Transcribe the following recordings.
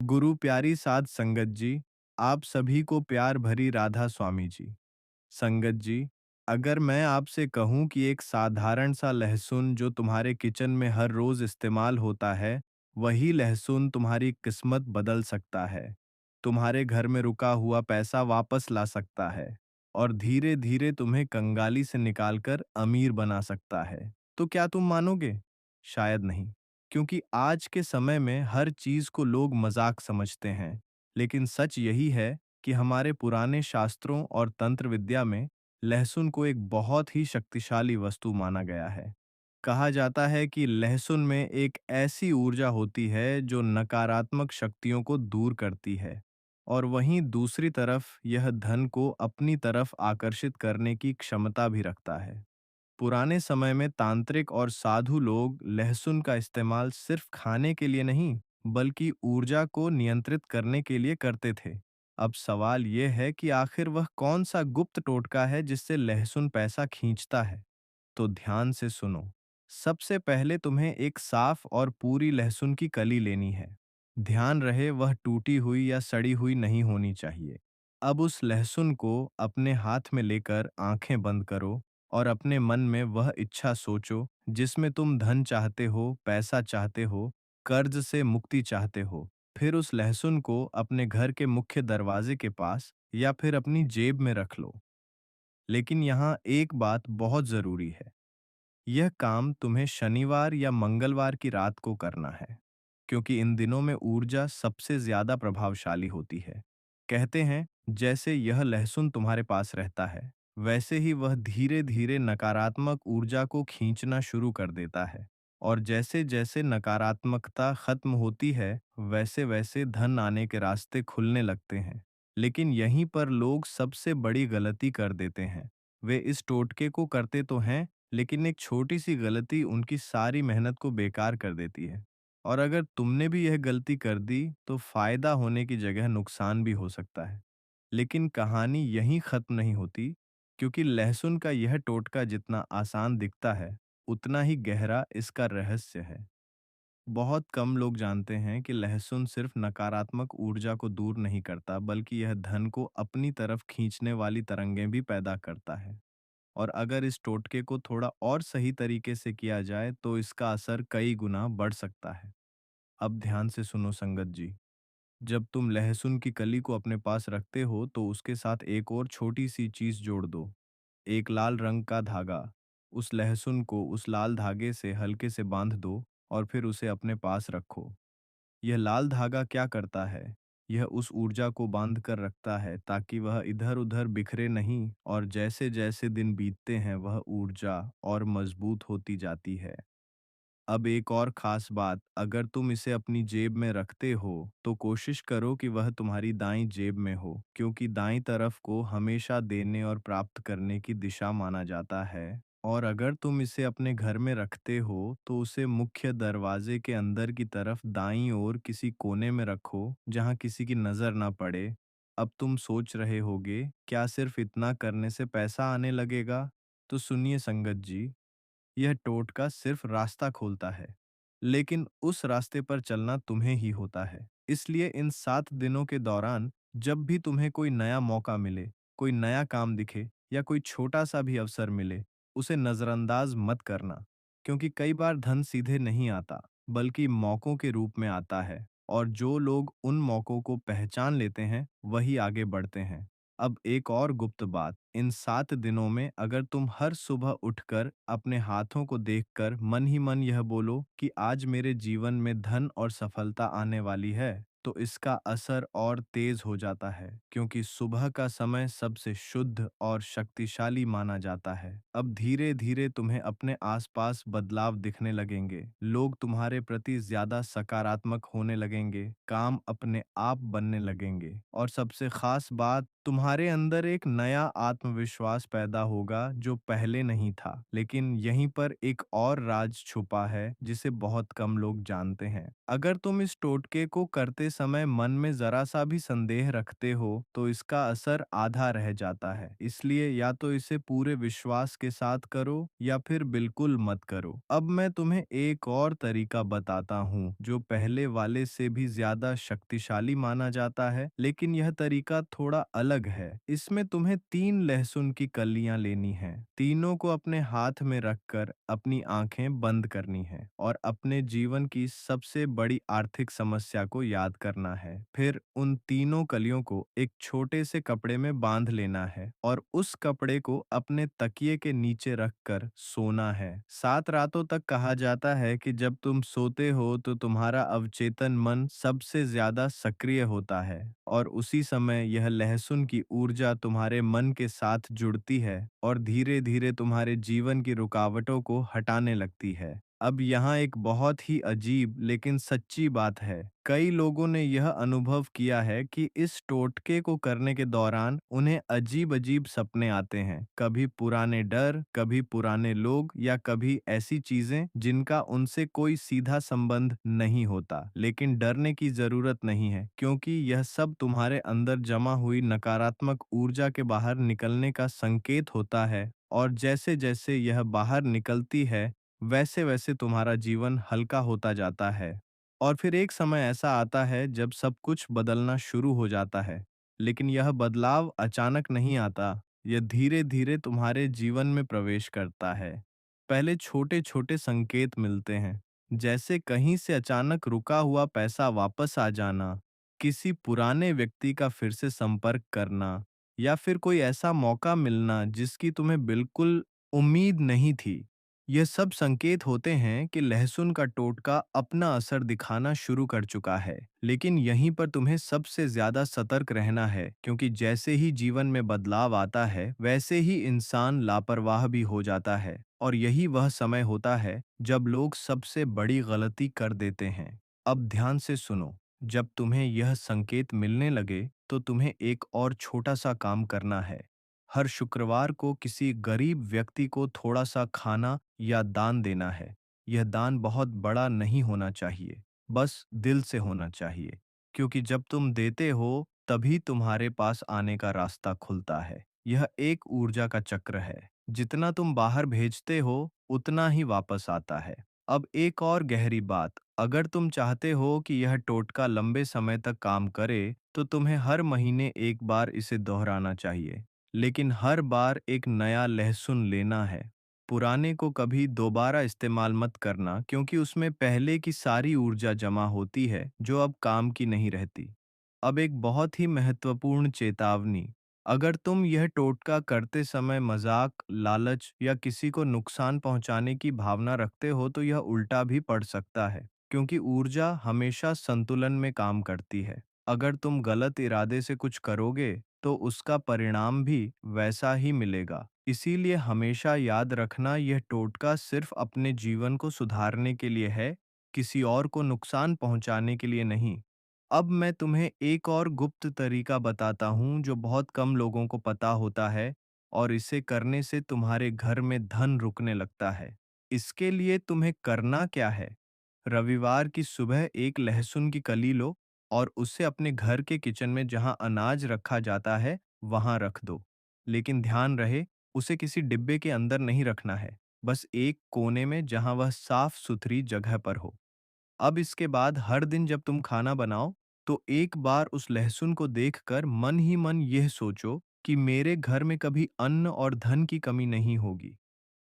गुरु प्यारी साध संगत जी, आप सभी को प्यार भरी राधा स्वामी जी। संगत जी, अगर मैं आपसे कहूँ कि एक साधारण सा लहसुन जो तुम्हारे किचन में हर रोज इस्तेमाल होता है, वही लहसुन तुम्हारी किस्मत बदल सकता है, तुम्हारे घर में रुका हुआ पैसा वापस ला सकता है और धीरे धीरे तुम्हें कंगाली से निकालकर अमीर बना सकता है, तो क्या तुम मानोगे? शायद नहीं, क्योंकि आज के समय में हर चीज को लोग मजाक समझते हैं, लेकिन सच यही है कि हमारे पुराने शास्त्रों और तंत्र विद्या में लहसुन को एक बहुत ही शक्तिशाली वस्तु माना गया है। कहा जाता है कि लहसुन में एक ऐसी ऊर्जा होती है जो नकारात्मक शक्तियों को दूर करती है और वहीं दूसरी तरफ यह धन को अपनी तरफ आकर्षित करने की क्षमता भी रखता है। पुराने समय में तांत्रिक और साधु लोग लहसुन का इस्तेमाल सिर्फ खाने के लिए नहीं, बल्कि ऊर्जा को नियंत्रित करने के लिए करते थे। अब सवाल यह है कि आखिर वह कौन सा गुप्त टोटका है जिससे लहसुन पैसा खींचता है? तो ध्यान से सुनो। सबसे पहले तुम्हें एक साफ और पूरी लहसुन की कली लेनी है। ध्यान रहे वह टूटी हुई या सड़ी हुई नहीं होनी चाहिए। अब उस लहसुन को अपने हाथ में लेकर आंखें बंद करो और अपने मन में वह इच्छा सोचो जिसमें तुम धन चाहते हो, पैसा चाहते हो, कर्ज से मुक्ति चाहते हो। फिर उस लहसुन को अपने घर के मुख्य दरवाजे के पास या फिर अपनी जेब में रख लो। लेकिन यहाँ एक बात बहुत जरूरी है। यह काम तुम्हें शनिवार या मंगलवार की रात को करना है, क्योंकि इन दिनों में ऊर्जा सबसे ज्यादा प्रभावशाली होती है। कहते हैं जैसे यह लहसुन तुम्हारे पास रहता है, वैसे ही वह धीरे धीरे नकारात्मक ऊर्जा को खींचना शुरू कर देता है। और जैसे जैसे नकारात्मकता खत्म होती है, वैसे वैसे धन आने के रास्ते खुलने लगते हैं। लेकिन यहीं पर लोग सबसे बड़ी गलती कर देते हैं। वे इस टोटके को करते तो हैं, लेकिन एक छोटी सी गलती उनकी सारी मेहनत को बेकार कर देती है। और अगर तुमने भी यह गलती कर दी तो फायदा होने की जगह नुकसान भी हो सकता है। लेकिन कहानी यहीं खत्म नहीं होती, क्योंकि लहसुन का यह टोटका जितना आसान दिखता है, उतना ही गहरा इसका रहस्य है। बहुत कम लोग जानते हैं कि लहसुन सिर्फ नकारात्मक ऊर्जा को दूर नहीं करता, बल्कि यह धन को अपनी तरफ खींचने वाली तरंगें भी पैदा करता है। और अगर इस टोटके को थोड़ा और सही तरीके से किया जाए तो इसका असर कई गुना बढ़ सकता है। अब ध्यान से सुनो संगत जी। जब तुम लहसुन की कली को अपने पास रखते हो तो उसके साथ एक और छोटी सी चीज जोड़ दो। एक लाल रंग का धागा। उस लहसुन को उस लाल धागे से हल्के से बांध दो और फिर उसे अपने पास रखो। यह लाल धागा क्या करता है? यह उस ऊर्जा को बांध कर रखता है ताकि वह इधर-उधर बिखरे नहीं, और जैसे-जैसे दिन बीतते हैं वह ऊर्जा और मजबूत होती जाती है। अब एक और खास बात, अगर तुम इसे अपनी जेब में रखते हो तो कोशिश करो कि वह तुम्हारी दाईं जेब में हो, क्योंकि दाईं तरफ को हमेशा देने और प्राप्त करने की दिशा माना जाता है। और अगर तुम इसे अपने घर में रखते हो तो उसे मुख्य दरवाजे के अंदर की तरफ दाईं ओर किसी कोने में रखो जहां किसी की नजर ना पड़े। अब तुम सोच रहे होगे, क्या सिर्फ इतना करने से पैसा आने लगेगा? तो सुनिए संगत जी, यह टोटका सिर्फ रास्ता खोलता है, लेकिन उस रास्ते पर चलना तुम्हें ही होता है। इसलिए इन 7 दिनों के दौरान जब भी तुम्हें कोई नया मौका मिले, कोई नया काम दिखे या कोई छोटा सा भी अवसर मिले, उसे नजरअंदाज मत करना, क्योंकि कई बार धन सीधे नहीं आता, बल्कि मौकों के रूप में आता है। और जो लोग उन मौकों को पहचान लेते हैं, वही आगे बढ़ते हैं। अब एक और गुप्त बात, इन 7 दिनों में अगर तुम हर सुबह उठकर अपने हाथों को देखकर मन ही मन यह बोलो कि आज मेरे जीवन में धन और सफलता आने वाली है, तो इसका असर और तेज हो जाता है, क्योंकि सुबह का समय सबसे शुद्ध और शक्तिशाली माना जाता है। अब धीरे धीरे तुम्हें अपने आसपास बदलाव दिखने लगेंगे, लोग तुम्हारे प्रति ज्यादा सकारात्मक होने लगेंगे, काम अपने आप बनने लगेंगे और सबसे खास बात, तुम्हारे अंदर एक नया आत्मविश्वास पैदा होगा जो पहले नहीं था। लेकिन यहीं पर एक और राज छुपा है जिसे बहुत कम लोग जानते हैं। अगर तुम इस टोटके को करते समय मन में जरा सा भी संदेह रखते हो तो इसका असर आधा रह जाता है। इसलिए या तो इसे पूरे विश्वास के साथ करो या फिर बिल्कुल मत करो। अब मैं तुम्हें एक और तरीका बताता हूँ जो पहले वाले से भी ज्यादा शक्तिशाली माना जाता है, लेकिन यह तरीका थोड़ा अलग है। इसमें तुम्हें 3 लहसुन की कलियां लेनी हैं। तीनों को अपने हाथ में रखकर अपनी आंखें बंद करनी है और अपने जीवन की सबसे बड़ी आर्थिक समस्या को याद करना है। फिर उन तीनों कलियों को एक छोटे से कपड़े में बांध लेना है और उस कपड़े को अपने तकिए के नीचे रखकर सोना है। 7 रातों तक कहा जाता है कि जब तुम सोते हो तो तुम्हारा अवचेतन मन सबसे ज्यादा सक्रिय होता है और उसी समय यह लहसुन की ऊर्जा तुम्हारे मन के साथ जुड़ती है और धीरे धीरे तुम्हारे जीवन की रुकावटों को हटाने लगती है। अब यहाँ एक बहुत ही अजीब लेकिन सच्ची बात है। कई लोगों ने यह अनुभव किया है कि इस टोटके को करने के दौरान उन्हें अजीब अजीब सपने आते हैं। कभी पुराने डर, कभी पुराने लोग या कभी ऐसी चीजें जिनका उनसे कोई सीधा संबंध नहीं होता। लेकिन डरने की जरूरत नहीं है, क्योंकि यह सब तुम्हारे अंदर जमा हुई नकारात्मक ऊर्जा के बाहर निकलने का संकेत होता है। और जैसे जैसे यह बाहर निकलती है वैसे वैसे तुम्हारा जीवन हल्का होता जाता है। और फिर एक समय ऐसा आता है जब सब कुछ बदलना शुरू हो जाता है। लेकिन यह बदलाव अचानक नहीं आता, यह धीरे धीरे तुम्हारे जीवन में प्रवेश करता है। पहले छोटे छोटे संकेत मिलते हैं, जैसे कहीं से अचानक रुका हुआ पैसा वापस आ जाना, किसी पुराने व्यक्ति का फिर से संपर्क करना, या फिर कोई ऐसा मौका मिलना जिसकी तुम्हें बिल्कुल उम्मीद नहीं थी। ये सब संकेत होते हैं कि लहसुन का टोटका अपना असर दिखाना शुरू कर चुका है। लेकिन यहीं पर तुम्हें सबसे ज्यादा सतर्क रहना है, क्योंकि जैसे ही जीवन में बदलाव आता है वैसे ही इंसान लापरवाह भी हो जाता है। और यही वह समय होता है जब लोग सबसे बड़ी गलती कर देते हैं। अब ध्यान से सुनो, जब तुम्हें यह संकेत मिलने लगे तो तुम्हें एक और छोटा सा काम करना है। हर शुक्रवार को किसी गरीब व्यक्ति को थोड़ा सा खाना या दान देना है। यह दान बहुत बड़ा नहीं होना चाहिए, बस दिल से होना चाहिए, क्योंकि जब तुम देते हो तभी तुम्हारे पास आने का रास्ता खुलता है। यह एक ऊर्जा का चक्र है, जितना तुम बाहर भेजते हो उतना ही वापस आता है। अब एक और गहरी बात, अगर तुम चाहते हो कि यह टोटका लंबे समय तक काम करे तो तुम्हें हर महीने एक बार इसे दोहराना चाहिए। लेकिन हर बार एक नया लहसुन लेना है। पुराने को कभी दोबारा इस्तेमाल मत करना, क्योंकि उसमें पहले की सारी ऊर्जा जमा होती है जो अब काम की नहीं रहती। अब एक बहुत ही महत्वपूर्ण चेतावनी, अगर तुम यह टोटका करते समय मजाक, लालच या किसी को नुकसान पहुंचाने की भावना रखते हो तो यह उल्टा भी पड़ सकता है, क्योंकि ऊर्जा हमेशा संतुलन में काम करती है। अगर तुम गलत इरादे से कुछ करोगे तो उसका परिणाम भी वैसा ही मिलेगा। इसीलिए हमेशा याद रखना, यह टोटका सिर्फ अपने जीवन को सुधारने के लिए है, किसी और को नुकसान पहुंचाने के लिए नहीं। अब मैं तुम्हें एक और गुप्त तरीका बताता हूँ जो बहुत कम लोगों को पता होता है, और इसे करने से तुम्हारे घर में धन रुकने लगता है। इसके लिए तुम्हें करना क्या है? रविवार की सुबह एक लहसुन की कली लो और उसे अपने घर के किचन में जहां अनाज रखा जाता है वहां रख दो। लेकिन ध्यान रहे, उसे किसी डिब्बे के अंदर नहीं रखना है, बस एक कोने में जहां वह साफ सुथरी जगह पर हो। अब इसके बाद हर दिन जब तुम खाना बनाओ तो एक बार उस लहसुन को देखकर मन ही मन यह सोचो कि मेरे घर में कभी अन्न और धन की कमी नहीं होगी।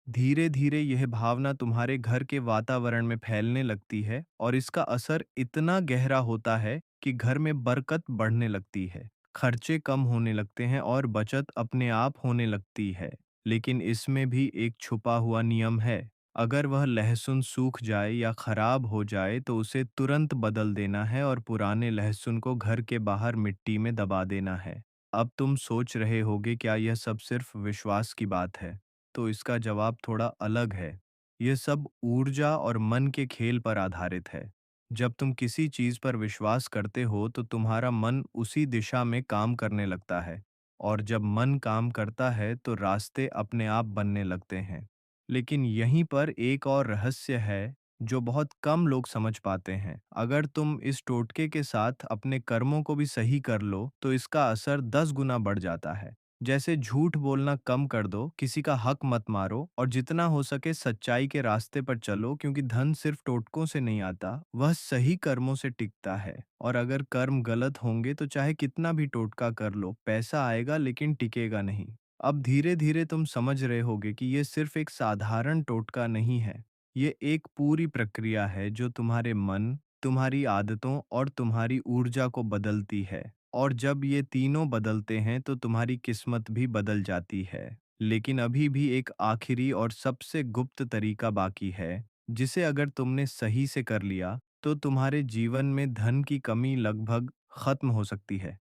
धीरे धीरे यह भावना तुम्हारे घर के वातावरण में फैलने लगती है और इसका असर इतना गहरा होता है कि घर में बरकत बढ़ने लगती है, खर्चे कम होने लगते हैं और बचत अपने आप होने लगती है। लेकिन इसमें भी एक छुपा हुआ नियम है। अगर वह लहसुन सूख जाए या खराब हो जाए तो उसे तुरंत बदल देना है और पुराने लहसुन को घर के बाहर मिट्टी में दबा देना है। अब तुम सोच रहे होगे क्या यह सब सिर्फ विश्वास की बात है? तो इसका जवाब थोड़ा अलग है। यह सब ऊर्जा और मन के खेल पर आधारित है। जब तुम किसी चीज पर विश्वास करते हो तो तुम्हारा मन उसी दिशा में काम करने लगता है। और जब मन काम करता है तो रास्ते अपने आप बनने लगते हैं। लेकिन यहीं पर एक और रहस्य है जो बहुत कम लोग समझ पाते हैं। अगर तुम इस टोटके के साथ अपने कर्मों को भी सही कर लो तो इसका असर 10 गुना बढ़ जाता है। जैसे झूठ बोलना कम कर दो, किसी का हक मत मारो और जितना हो सके सच्चाई के रास्ते पर चलो, क्योंकि धन सिर्फ टोटकों से नहीं आता, वह सही कर्मों से टिकता है। और अगर कर्म गलत होंगे तो चाहे कितना भी टोटका कर लो, पैसा आएगा लेकिन टिकेगा नहीं। अब धीरे धीरे तुम समझ रहे होगे कि ये सिर्फ एक साधारण टोटका नहीं है। ये एक पूरी प्रक्रिया है जो तुम्हारे मन, तुम्हारी आदतों और तुम्हारी ऊर्जा को बदलती है। और जब ये तीनों बदलते हैं तो तुम्हारी किस्मत भी बदल जाती है। लेकिन अभी भी एक आखिरी और सबसे गुप्त तरीका बाकी है, जिसे अगर तुमने सही से कर लिया तो तुम्हारे जीवन में धन की कमी लगभग खत्म हो सकती है।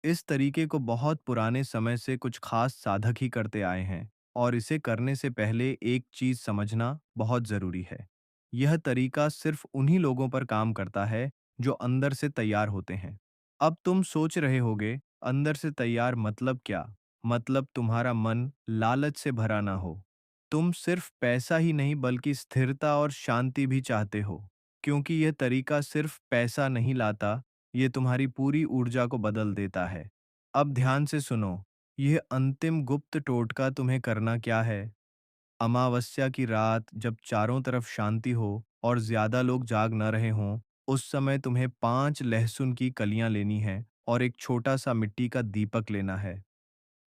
इस तरीके को बहुत पुराने समय से कुछ खास साधक ही करते आए हैं, और इसे करने से पहले एक चीज समझना बहुत जरूरी है। यह तरीका सिर्फ उन्हीं लोगों पर काम करता है जो अंदर से तैयार होते हैं। अब तुम सोच रहे होगे, अंदर से तैयार मतलब क्या? मतलब तुम्हारा मन लालच से भरा ना हो। तुम सिर्फ पैसा ही नहीं बल्कि स्थिरता और शांति भी चाहते हो। क्योंकि यह तरीका सिर्फ पैसा नहीं लाता, ये तुम्हारी पूरी ऊर्जा को बदल देता है। अब ध्यान से सुनो, यह अंतिम गुप्त टोटका तुम्हें करना क्या है? अमावस्या की रात जब चारों तरफ शांति हो और ज्यादा लोग जाग न रहे हों, उस समय तुम्हें 5 लहसुन की कलियां लेनी है और एक छोटा सा मिट्टी का दीपक लेना है।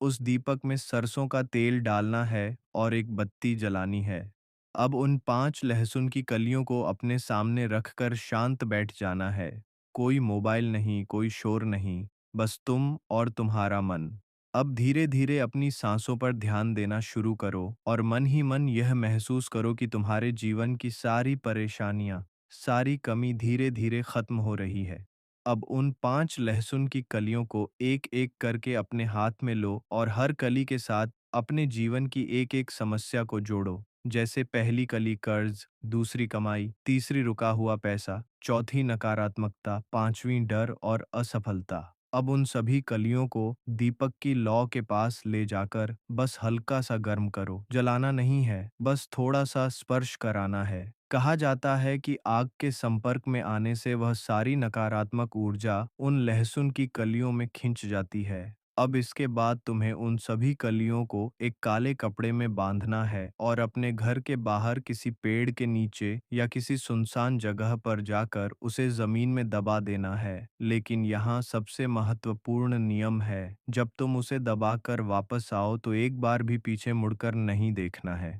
उस दीपक में सरसों का तेल डालना है और एक बत्ती जलानी है। अब उन 5 लहसुन की कलियों को अपने सामने रखकर शांत बैठ जाना है। कोई मोबाइल नहीं, कोई शोर नहीं, बस तुम और तुम्हारा मन। अब धीरे धीरे अपनी सांसों पर ध्यान देना शुरू करो और मन ही मन यह महसूस करो कि तुम्हारे जीवन की सारी परेशानियां, सारी कमी धीरे धीरे खत्म हो रही है। अब उन 5 लहसुन की कलियों को एक-एक करके अपने हाथ में लो और हर कली के साथ अपने जीवन की एक-एक समस्या को जोड़ो। जैसे पहली कली कर्ज, दूसरी कमाई, तीसरी रुका हुआ पैसा, चौथी नकारात्मकता, पांचवी डर और असफलता। अब उन सभी कलियों को दीपक की लौ के पास ले जाकर बस हल्का सा गर्म करो। जलाना नहीं है, बस थोड़ा सा स्पर्श कराना है। कहा जाता है कि आग के संपर्क में आने से वह सारी नकारात्मक ऊर्जा उन लहसुन की कलियों में खिंच जाती है। अब इसके बाद तुम्हें उन सभी कलियों को एक काले कपड़े में बांधना है और अपने घर के बाहर किसी पेड़ के नीचे या किसी सुनसान जगह पर जाकर उसे जमीन में दबा देना है। लेकिन यहाँ सबसे महत्वपूर्ण नियम है, जब तुम उसे दबाकर वापस आओ तो एक बार भी पीछे मुड़कर नहीं देखना है।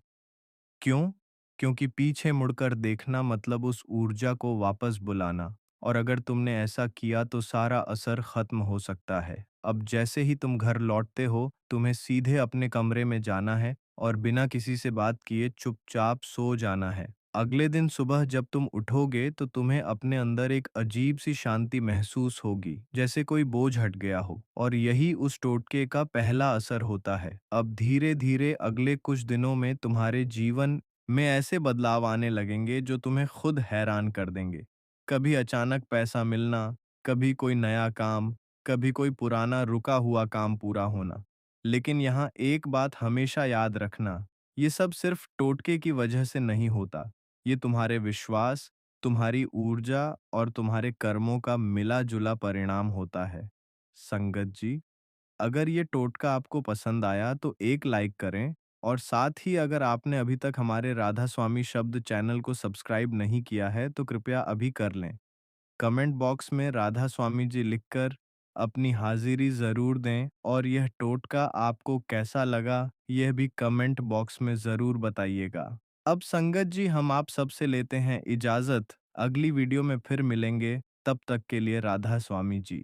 क्यों? क्योंकि पीछे मुड़कर देखना मतलब उस ऊर्जा को वापस बुलाना, और अगर तुमने ऐसा किया तो सारा असर खत्म हो सकता है। अब जैसे ही तुम घर लौटते हो, तुम्हें सीधे अपने कमरे में जाना है और बिना किसी से बात किए चुपचाप सो जाना है। अगले दिन सुबह जब तुम उठोगे तो तुम्हें अपने अंदर एक अजीब सी शांति महसूस होगी, जैसे कोई बोझ हट गया हो, और यही उस टोटके का पहला असर होता है। अब धीरे धीरे अगले कुछ दिनों में तुम्हारे जीवन में ऐसे बदलाव आने लगेंगे जो तुम्हें खुद हैरान कर देंगे। कभी अचानक पैसा मिलना, कभी कोई नया काम, कभी कोई पुराना रुका हुआ काम पूरा होना। लेकिन यहाँ एक बात हमेशा याद रखना, ये सब सिर्फ टोटके की वजह से नहीं होता। ये तुम्हारे विश्वास, तुम्हारी ऊर्जा और तुम्हारे कर्मों का मिला-जुला परिणाम होता है। संगत जी, अगर ये टोटका आपको पसंद आया तो एक लाइक करें, और साथ ही अगर आपने अभी तक हमारे राधा स्वामी शब्द चैनल को सब्सक्राइब नहीं किया है तो कृपया अभी कर लें। कमेंट बॉक्स में राधा स्वामी जी लिखकर अपनी हाजिरी ज़रूर दें, और यह टोटका आपको कैसा लगा यह भी कमेंट बॉक्स में ज़रूर बताइएगा। अब संगत जी, हम आप सबसे लेते हैं इजाज़त। अगली वीडियो में फिर मिलेंगे, तब तक के लिए राधा स्वामी जी।